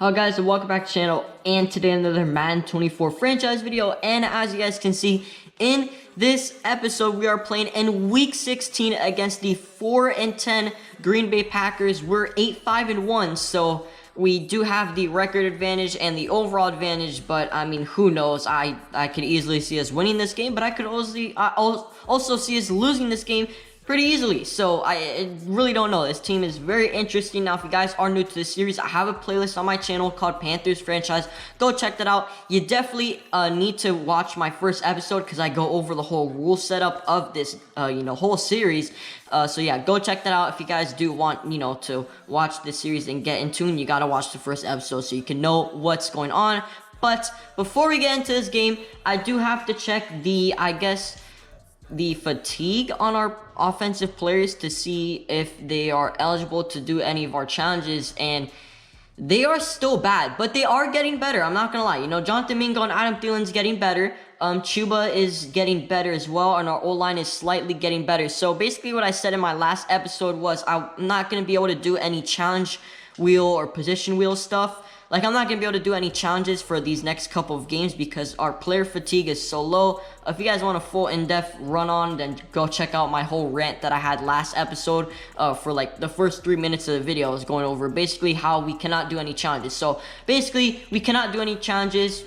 Hello guys, and welcome back to the channel, and today another Madden 24 franchise video. And as you guys can see in this episode, we are playing in week 16 against the 4-10 Green Bay Packers. We're 8-5-1, so we do have the record advantage and the overall advantage, but I mean, who knows? I could easily see us winning this game, but I could also see us losing this game pretty easily. So I really don't know. This team is very interesting. Now, if you guys are new to this series, I have a playlist on my channel called Panthers franchise. Go check that out. You definitely need to watch my first episode because I go over the whole rule setup of this whole series. So yeah, go check that out. If you guys do want to watch this series and get in tune, you gotta watch the first episode so you can know what's going on. But before we get into this game, I do have to check the fatigue on our offensive players to see if they are eligible to do any of our challenges, and they are still bad, but they are getting better. I'm not gonna lie. Jonathan Mingo and Adam Thielen's getting better. Chuba is getting better as well, and our O-line is slightly getting better. So basically what I said in my last episode was I'm not gonna be able to do any challenge wheel or position wheel stuff. Like, I'm not going to be able to do any challenges for these next couple of games because our player fatigue is so low. If you guys want a full in-depth run-on, then go check out my whole rant that I had last episode for, like, the first 3 minutes of the video. I was going over basically how we cannot do any challenges. So, basically, we cannot do any challenges,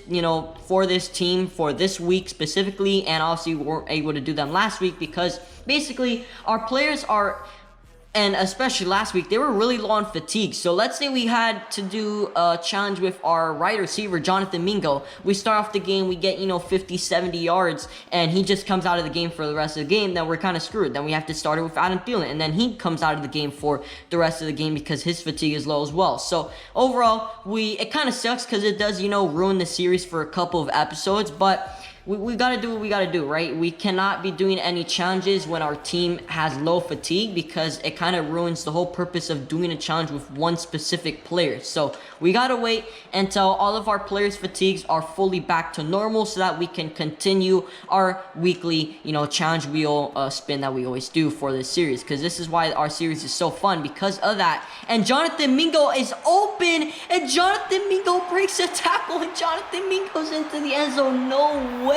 for this team, for this week specifically, and obviously we weren't able to do them last week because, basically, our players are... And especially last week, they were really low on fatigue. So let's say we had to do a challenge with our right receiver, Jonathan Mingo. We start off the game, we get, 50, 70 yards, and he just comes out of the game for the rest of the game. Then we're kind of screwed. Then we have to start it with Adam Thielen, and then he comes out of the game for the rest of the game because his fatigue is low as well. So overall, it kind of sucks because it does, ruin the series for a couple of episodes, but... We got to do what we got to do, right? We cannot be doing any challenges when our team has low fatigue because it kind of ruins the whole purpose of doing a challenge with one specific player. So we got to wait until all of our players' fatigues are fully back to normal so that we can continue our weekly, challenge wheel spin that we always do for this series, because this is why our series is so fun, because of that. And Jonathan Mingo is open, and Jonathan Mingo breaks a tackle, and Jonathan Mingo's into the end zone. No way.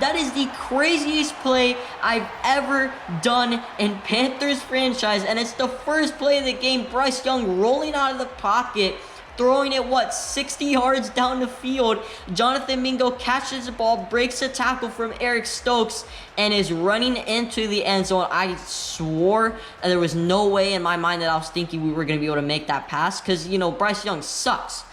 That is the craziest play I've ever done in Panthers franchise, and it's the first play of the game. Bryce Young rolling out of the pocket, throwing it 60 yards down the field. Jonathan Mingo catches the ball, breaks a tackle from Eric Stokes, and is running into the end zone. I swore there was no way in my mind that I was thinking we were going to be able to make that pass because, Bryce Young sucks.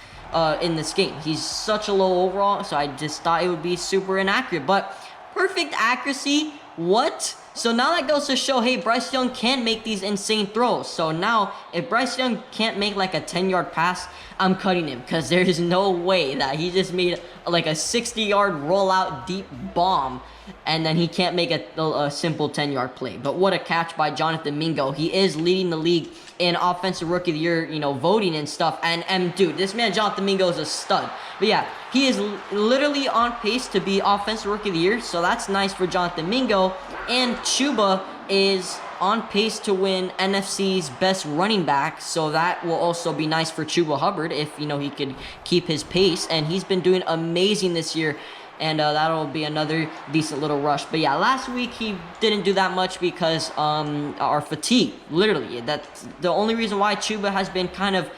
In this game, he's such a low overall, so I just thought it would be super inaccurate, but perfect accuracy. What? So now that goes to show, hey, Bryce Young can make these insane throws. So now, if Bryce Young can't make like a 10-yard pass, I'm cutting him because there is no way that he just made like a 60-yard rollout deep bomb and then he can't make a simple 10-yard play. But what a catch by Jonathan Mingo. He is leading the league in Offensive Rookie of the Year, voting and stuff. And dude, this man, Jonathan Mingo, is a stud. But yeah, he is literally on pace to be Offensive Rookie of the Year. So that's nice for Jonathan Mingo. And Chuba is on pace to win NFC's best running back. So that will also be nice for Chuba Hubbard if, he could keep his pace. And he's been doing amazing this year. And that'll be another decent little rush. But yeah, last week he didn't do that much because our fatigue, literally. That's the only reason why Chuba has been kind of,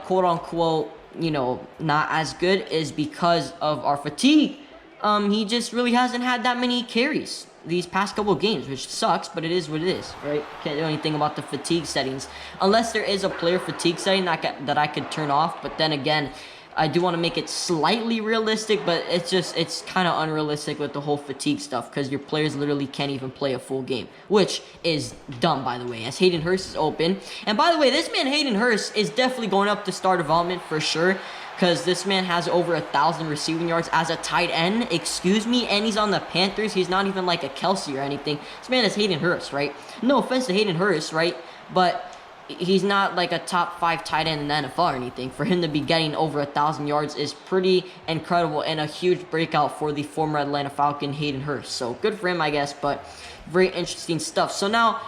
quote-unquote, not as good is because of our fatigue. He just really hasn't had that many carries these past couple of games, which sucks, but it is what it is, right? Can't do anything about the fatigue settings. Unless there is a player fatigue setting that I could turn off, but then again, I do want to make it slightly realistic, but it's kind of unrealistic with the whole fatigue stuff because your players literally can't even play a full game, which is dumb, by the way, as Hayden Hurst is open. And by the way, this man, Hayden Hurst, is definitely going up to star development for sure because this man has over 1,000 receiving yards as a tight end, excuse me, and he's on the Panthers. He's not even like a Kelsey or anything. This man is Hayden Hurst, right? No offense to Hayden Hurst, right? But he's not like a top 5 tight end in the NFL or anything. For him to be getting over 1,000 yards is pretty incredible and a huge breakout for the former Atlanta Falcon, Hayden Hurst. So good for him, I guess, but very interesting stuff. So now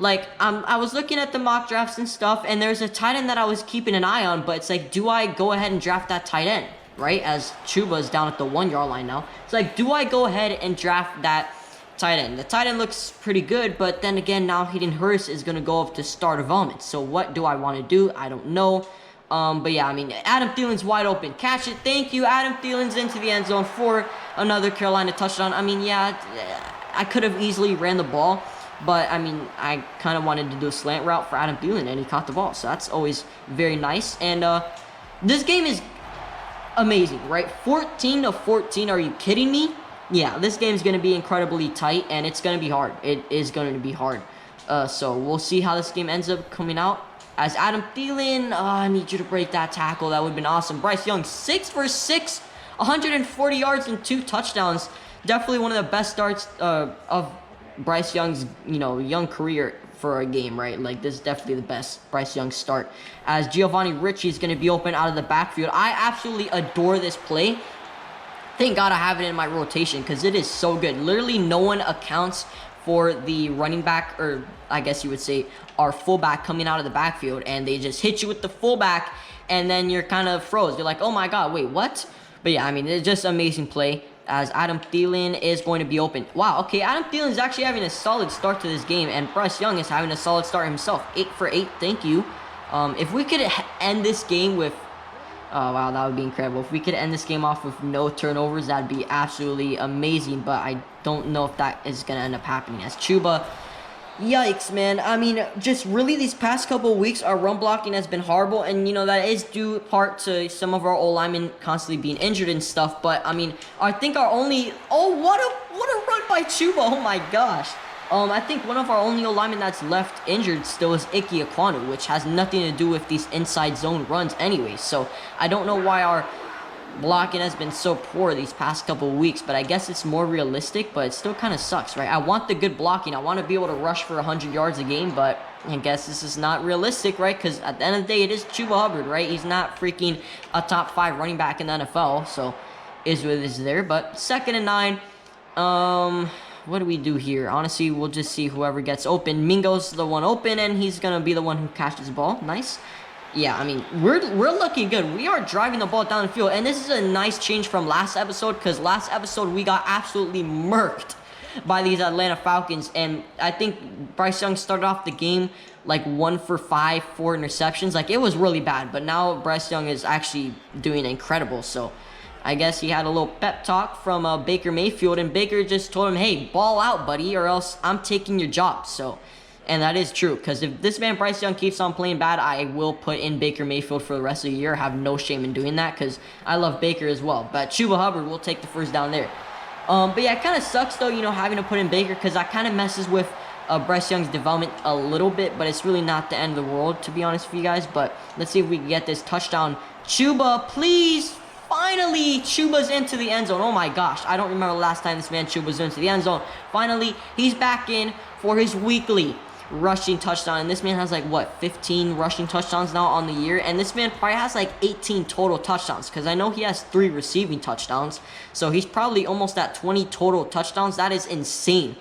Like, I was looking at the mock drafts and stuff, and there's a tight end that I was keeping an eye on, but it's like, do I go ahead and draft that tight end, right? As Chuba's down at the 1-yard line now. It's like, do I go ahead and draft that tight end? The tight end looks pretty good, but then again, now Hayden Hurst is going to go up to star development. So what do I want to do? I don't know. But yeah, I mean, Adam Thielen's wide open. Catch it. Thank you. Adam Thielen's into the end zone for another Carolina touchdown. I mean, yeah, I could have easily ran the ball. But, I mean, I kind of wanted to do a slant route for Adam Thielen, and he caught the ball. So that's always very nice. And this game is amazing, right? 14-14. Are you kidding me? Yeah, this game's going to be incredibly tight, and it's going to be hard. It is going to be hard. So we'll see how this game ends up coming out. As Adam Thielen, I need you to break that tackle. That would have been awesome. Bryce Young, 6 for 6, 140 yards and 2 touchdowns. Definitely one of the best starts of Bryce Young's, young career for a game, right? Like, this is definitely the best Bryce Young start. As Giovanni Ritchie is going to be open out of the backfield. I absolutely adore this play. Thank God I have it in my rotation because it is so good. Literally, no one accounts for the running back, or I guess you would say our fullback coming out of the backfield, and they just hit you with the fullback, and then you're kind of froze. You're like, oh my God, wait, what? But yeah, I mean, it's just amazing play. As Adam Thielen is going to be open. Wow, okay, Adam Thielen is actually having a solid start to this game, and Bryce Young is having a solid start himself. 8 for 8, thank you. If we could end this game with... Oh, wow, that would be incredible. If we could end this game off with no turnovers, that'd be absolutely amazing, but I don't know if that is going to end up happening. As Chuba... Yikes, man. I mean, just really these past couple of weeks, our run blocking has been horrible, and, that is due part to some of our O-linemen constantly being injured and stuff, but, I mean, I think our only... Oh, what a run by Chuba. Oh, my gosh. I think one of our only O-linemen that's left injured still is Ike Ekwonu, which has nothing to do with these inside zone runs anyway, so I don't know why our blocking has been so poor these past couple of weeks, but I guess it's more realistic, but it still kind of sucks, right? I want the good blocking. I want to be able to rush for 100 yards a game, but I guess this is not realistic, right? Because at the end of the day, it is Chuba Hubbard, right? He's not freaking a top 5 running back in the NFL, so is what it is there. But 2nd and 9, what do we do here? Honestly, we'll just see whoever gets open. Mingo's the one open, and he's going to be the one who catches the ball. Nice. Yeah, I mean, we're looking good. We are driving the ball down the field, and this is a nice change from last episode, because last episode we got absolutely murked by these Atlanta Falcons, and I think Bryce Young started off the game like 1 for 5, 4 interceptions. Like, it was really bad, but now Bryce Young is actually doing incredible, so I guess he had a little pep talk from Baker Mayfield, and Baker just told him, hey, ball out, buddy, or else I'm taking your job, so... And that is true, because if this man Bryce Young keeps on playing bad, I will put in Baker Mayfield for the rest of the year. I have no shame in doing that, because I love Baker as well. But Chuba Hubbard will take the first down there. But yeah, it kind of sucks, though, having to put in Baker, because that kind of messes with Bryce Young's development a little bit, but it's really not the end of the world, to be honest with you guys. But let's see if we can get this touchdown. Chuba, please! Finally, Chuba's into the end zone. Oh my gosh, I don't remember the last time this man Chuba was into the end zone. Finally, he's back in for his weekly rushing touchdown, and this man has like 15 rushing touchdowns now on the year, and this man probably has like 18 total touchdowns, because I know he has 3 receiving touchdowns, so he's probably almost at 20 total touchdowns. That is insane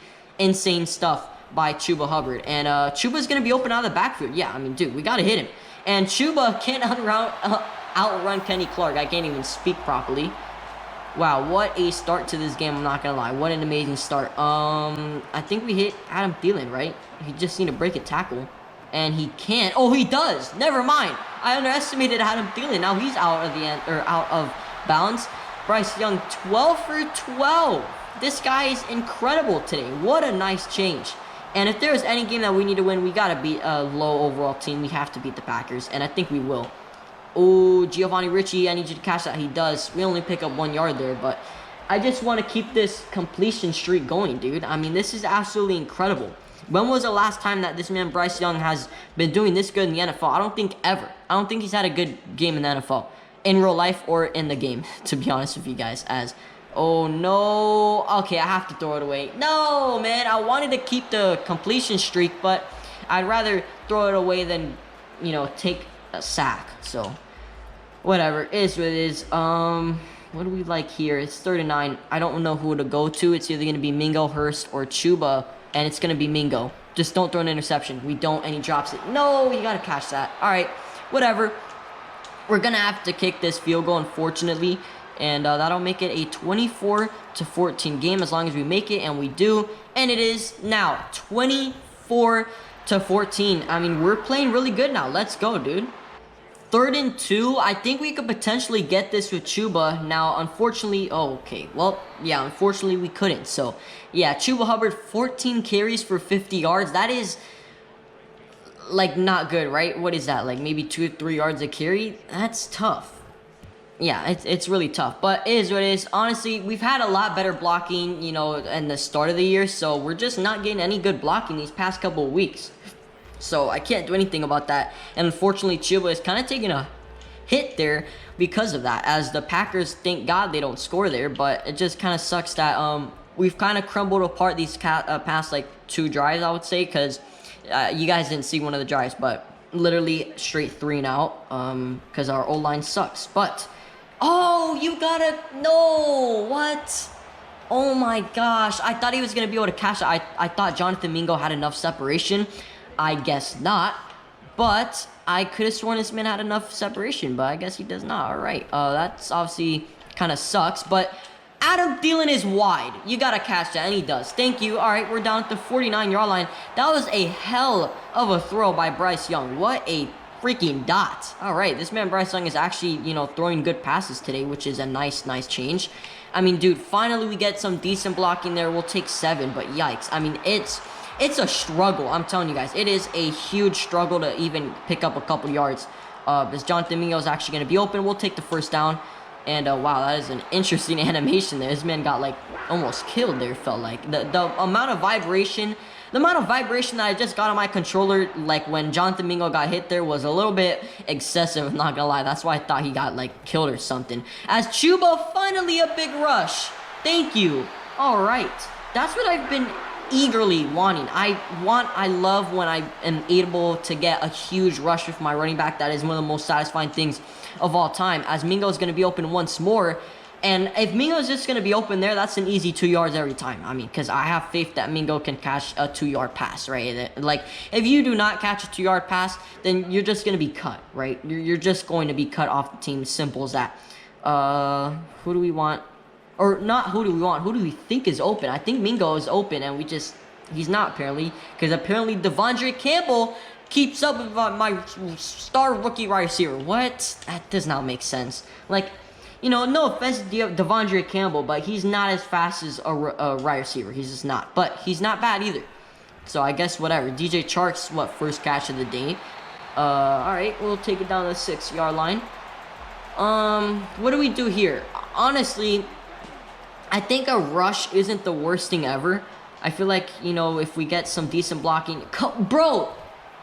stuff by Chuba Hubbard. And Chuba's gonna be open out of the backfield. Yeah, I mean, dude, we gotta hit him, and Chuba can't outrun Kenny Clark. I can't even speak properly. Wow, what a start to this game, I'm not gonna lie. What an amazing start. I think we hit Adam Thielen, right? He just need to break a tackle. And he can't. Oh, he does. Never mind. I underestimated Adam Thielen. Now he's out of bounds. Bryce Young, 12 for 12. This guy is incredible today. What a nice change. And if there's any game that we need to win, we gotta beat a low overall team. We have to beat the Packers, and I think we will. Oh, Giovanni Ritchie, I need you to catch that. He does. We only pick up 1 yard there, but I just want to keep this completion streak going, dude. I mean, this is absolutely incredible. When was the last time that this man Bryce Young has been doing this good in the NFL? I don't think ever. I don't think he's had a good game in the NFL, in real life or in the game, to be honest with you guys. As, oh no, okay, I have to throw it away. No, man, I wanted to keep the completion streak, but I'd rather throw it away than, take a sack. So whatever, it is what it is. What do we like here? It's 3rd and 9. I don't know who to go to. It's either gonna be Mingo, Hurst, or Chuba. and it's going to be Mingo. Just don't throw an interception. We don't, and he drops it. No, you got to catch that. All right, whatever. We're going to have to kick this field goal, unfortunately, and that'll make it a 24-14 game as long as we make it, and we do. And it is now 24-14. I mean, we're playing really good now. Let's go, dude. 3rd and 2. I think we could potentially get this with Chuba. Now, unfortunately, unfortunately we couldn't. So, yeah, Chuba Hubbard, 14 carries for 50 yards. That is, like, not good, right? What is that? Like, maybe 2 or 3 yards a carry? That's tough. Yeah, it's really tough. But it is what it is. Honestly, we've had a lot better blocking, you know, in the start of the year. So, we're just not getting any good blocking these past couple of weeks. So I can't do anything about that. And unfortunately, Chuba is kind of taking a hit there because of that. As the Packers, thank God they don't score there. But it just kind of sucks that we've kind of crumbled apart these past like 2 drives, I would say. Because you guys didn't see one of the drives. But literally straight 3 and out. Because our O-line sucks. But, oh, you gotta, no, what? Oh my gosh. I thought he was going to be able to catch it. I thought Jonathan Mingo had enough separation. I guess not, but I could have sworn this man had enough separation, but I guess he does not. All right, that's obviously kind of sucks, but Adam Thielen is wide. You got to catch that, and he does. Thank you. All right, we're down at the 49-yard line. That was a hell of a throw by Bryce Young. What a freaking dot. All right, this man Bryce Young is actually, you know, throwing good passes today, which is a nice change. I mean, dude, finally we get some decent blocking there. We'll take 7, but yikes. I mean, it's a struggle. I'm telling you guys, it is a huge struggle to even pick up a couple yards. This Jonathan Mingo is actually going to be open. We'll take the first down. And wow, that is an interesting animation there. This man got like almost killed there, felt like. The amount of vibration, that I just got on my controller, like when Jonathan Mingo got hit there, was a little bit excessive, I'm not gonna lie. That's why I thought he got like killed or something. As Chuba, finally a big rush. Thank you. All right, that's what I've been eagerly wanting. I love when I am able to get a huge rush with my running back. That is one of the most satisfying things of all time, as Mingo is going to be open once more. And if Mingo is just going to be open there, that's an easy 2 yards every time. I mean, because I have faith that Mingo can catch a 2-yard pass, right? Like, if you do not catch a 2-yard pass, then you're just going to be cut, right? You're just going to be cut off the team. Simple as that. Who do we want? Or not who do we want, who do we think is open? I think Mingo is open, and he's not apparently. Because apparently Devondre Campbell keeps up with my star rookie wide receiver. What? That does not make sense. Like, you know, no offense to Devondre Campbell, but he's not as fast as a wide receiver. He's just not. But he's not bad either. So I guess whatever. DJ Chark's, first catch of the day. Alright, we'll take it down to the 6-yard line. What do we do here? Honestly, I think a rush isn't the worst thing ever. I feel like, you know, if we get some decent blocking... Bro!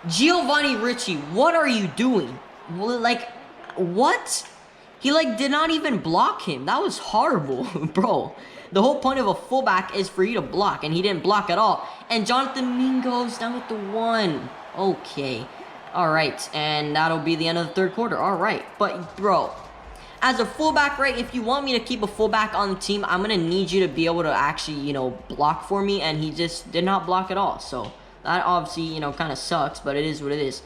Giovanni Ricci, what are you doing? Like, what? He, did not even block him. That was horrible, bro. The whole point of a fullback is for you to block, and he didn't block at all. And Jonathan Mingo's down with the 1. Okay. All right, and that'll be the end of the 3rd quarter. All right, but, bro... As a fullback, right, if you want me to keep a fullback on the team, I'm going to need you to be able to actually, you know, block for me. And he just did not block at all. So that obviously, you know, kind of sucks, but it is what it is.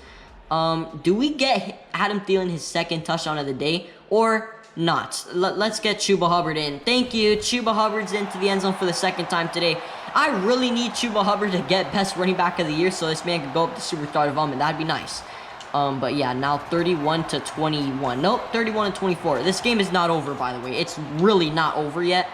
Do we get Adam Thielen his 2nd touchdown of the day or not? Let's get Chuba Hubbard in. Thank you. Chuba Hubbard's into the end zone for the 2nd time today. I really need Chuba Hubbard to get best running back of the year so this man could go up to superstar development. That'd be nice. But yeah, now 31-21. Nope, 31-24. This game is not over, by the way. It's really not over yet.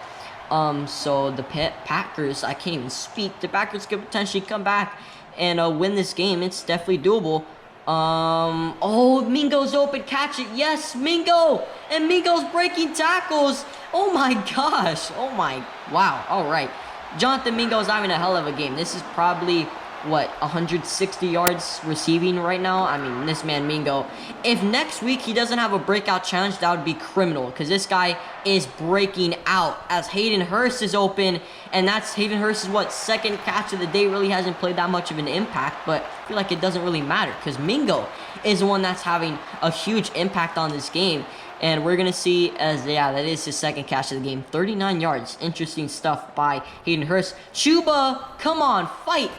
So the Packers, I can't even speak. The Packers could potentially come back and win this game. It's definitely doable. Oh, Mingo's open. Catch it. Yes, Mingo. And Mingo's breaking tackles. Oh my gosh. Oh my. Wow. All right. Jonathan Mingo's having a hell of a game. This is probably... 160 yards receiving right now. I mean, this man Mingo, if next week he doesn't have a breakout challenge, that would be criminal, because this guy is breaking out as Hayden Hurst is open, and that's Hayden Hurst's 2nd catch of the day. Really hasn't played that much of an impact, but I feel like it doesn't really matter because Mingo is the one that's having a huge impact on this game. And we're going to see as, yeah, that is his second catch of the game. 39 yards. Interesting stuff by Hayden Hurst. Chuba, come on, fight.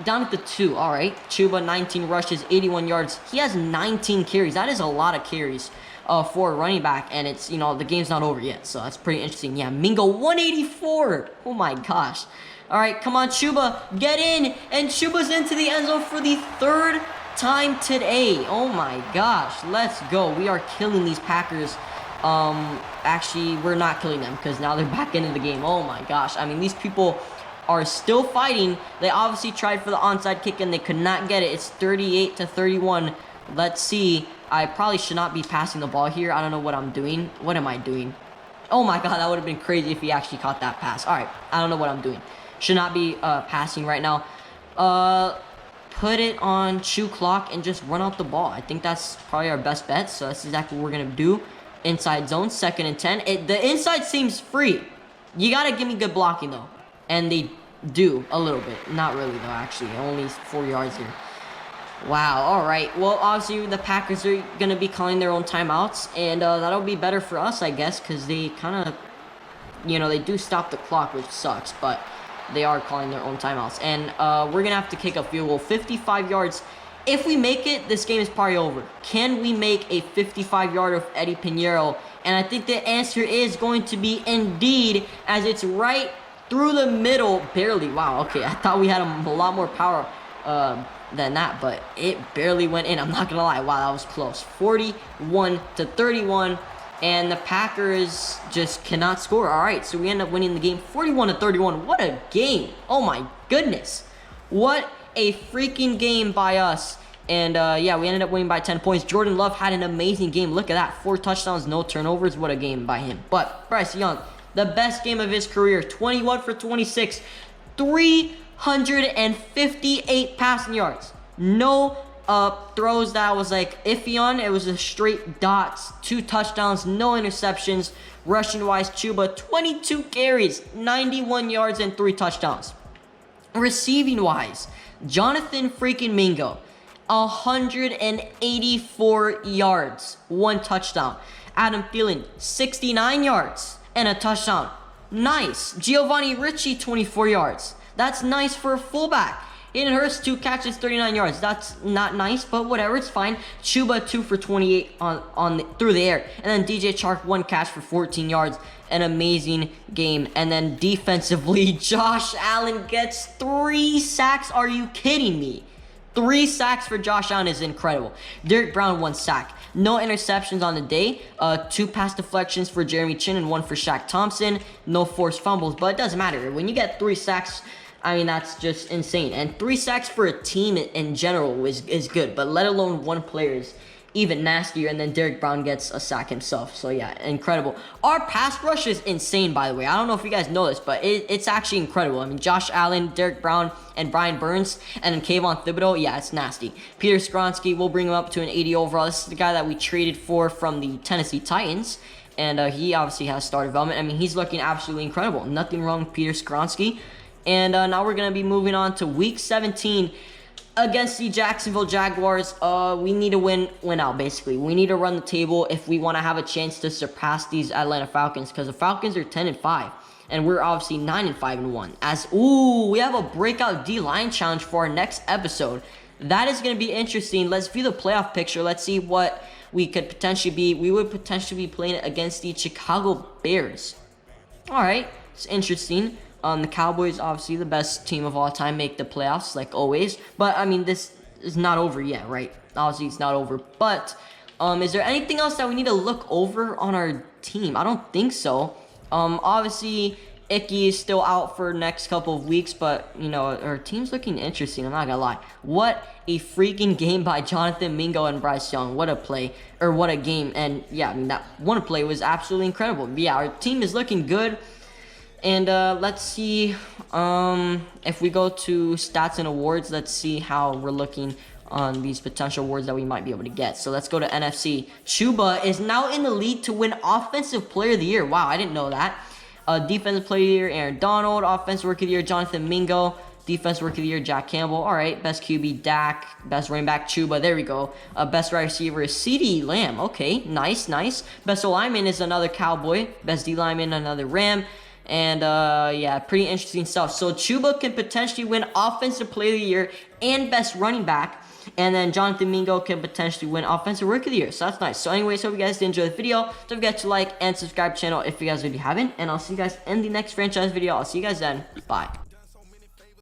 Down at the 2. All right. Chuba, 19 rushes, 81 yards. He has 19 carries. That is a lot of carries for a running back. And it's, you know, the game's not over yet. So that's pretty interesting. Yeah, Mingo, 184. Oh, my gosh. All right, come on, Chuba. Get in. And Chuba's into the end zone for the 3rd time today. Oh, my gosh. Let's go. We are killing these Packers. Actually, we're not killing them because now they're back into the game. Oh, my gosh. I mean, these people are still fighting. They obviously tried for the onside kick and they could not get it. It's 38-31. Let's see. I probably should not be passing the ball here. I don't know what I'm doing. What am I doing? Oh my god, that would have been crazy if he actually caught that pass. Alright, I don't know what I'm doing. Should not be passing right now. Put it on chew clock and just run out the ball. I think that's probably our best bet. So that's exactly what we're going to do. Inside zone, 2nd and 10. The inside seems free. You got to give me good blocking though. And they do a little bit. Not really, though, actually. Only 4 yards here. Wow, all right. Well, obviously, the Packers are going to be calling their own timeouts. And that'll be better for us, I guess, because they kind of, you know, they do stop the clock, which sucks. But they are calling their own timeouts. And we're going to have to kick a field goal. 55 yards. If we make it, this game is probably over. Can we make a 55-yarder of Eddie Pinheiro? And I think the answer is going to be indeed, as it's right through the middle, barely. Wow, okay, I thought we had a lot more power than that, but it barely went in. I'm not gonna lie. Wow, that was close. 41-31, and the Packers just cannot score. All right, so we end up winning the game 41-31. What a game. Oh my goodness. What a freaking game by us. And yeah, we ended up winning by 10 points. Jordan Love had an amazing game. Look at that. 4 touchdowns, no turnovers. What a game by him. But Bryce Young, the best game of his career, 21 for 26, 358 passing yards. No throws that I was like iffy on. It was a straight dots, 2 touchdowns, no interceptions. Rushing wise, Chuba, 22 carries, 91 yards, and 3 touchdowns. Receiving wise, Jonathan freaking Mingo, 184 yards, 1 touchdown. Adam Thielen, 69 yards and a touchdown. Nice. Giovanni Ricci, 24 yards. That's nice for a fullback. Hayden Hurst, 2 catches, 39 yards. That's not nice, but whatever, it's fine. Chuba, 2 for 28 through the air. And then DJ Chark, 1 catch for 14 yards. An amazing game. And then defensively, Josh Allen gets 3 sacks. Are you kidding me? 3 sacks for Josh Allen is incredible. Derek Brown, 1 sack. No interceptions on the day. 2 pass deflections for Jeremy Chin and 1 for Shaq Thompson. No forced fumbles, but it doesn't matter. When you get 3 sacks, I mean, that's just insane. And 3 sacks for a team in general is good, but let alone one player is even nastier. And then Derek Brown gets a sack himself. So yeah, incredible. Our pass rush is insane, by the way. I don't know if you guys know this, but it's actually incredible. I mean, Josh Allen, Derek Brown, and Brian Burns, and then Kayvon Thibodeau, yeah, it's nasty. Peter Skronsky, we'll bring him up to an 80 overall. This is the guy that we traded for from the Tennessee Titans, and he obviously has star development. I mean, he's looking absolutely incredible. Nothing wrong with Peter Skronsky. And now we're going to be moving on to Week 17 against the Jacksonville Jaguars. We need to win out, basically. We need to run the table if we want to have a chance to surpass these Atlanta Falcons, because the Falcons are 10-5. And we're obviously 9-5-1. We have a breakout D-line challenge for our next episode. That is going to be interesting. Let's view the playoff picture. Let's see what we could potentially be. We would potentially be playing against the Chicago Bears. All right, it's interesting. The Cowboys, obviously the best team of all time, make the playoffs like always. But I mean, this is not over yet, right? Obviously, it's not over. But is there anything else that we need to look over on our team? I don't think so. Obviously, Icky is still out for next couple of weeks, but, you know, our team's looking interesting, I'm not gonna lie. What a freaking game by Jonathan Mingo and Bryce Young. What a play, or what a game. And, yeah, I mean, that one play was absolutely incredible. But, yeah, our team is looking good. And let's see, if we go to stats and awards, let's see how we're looking on these potential awards that we might be able to get. So let's go to NFC. Chuba is now in the lead to win Offensive Player of the Year. Wow, I didn't know that. Defensive Player of the Year, Aaron Donald. Offensive Rookie of the Year, Jonathan Mingo. Defense Rookie of the Year, Jack Campbell. All right. Best QB, Dak. Best running back, Chuba. There we go. Best wide receiver is CeeDee Lamb. Okay, nice, nice. Best O lineman is another Cowboy. Best D lineman, another Ram. And yeah, pretty interesting stuff. So Chuba can potentially win Offensive Player of the Year and Best Running Back. And then Jonathan Mingo can potentially win Offensive Rookie of the Year. So that's nice. So anyways, hope you guys did enjoy the video. Don't forget to like and subscribe to the channel if you guys already haven't. And I'll see you guys in the next franchise video. I'll see you guys then. Bye.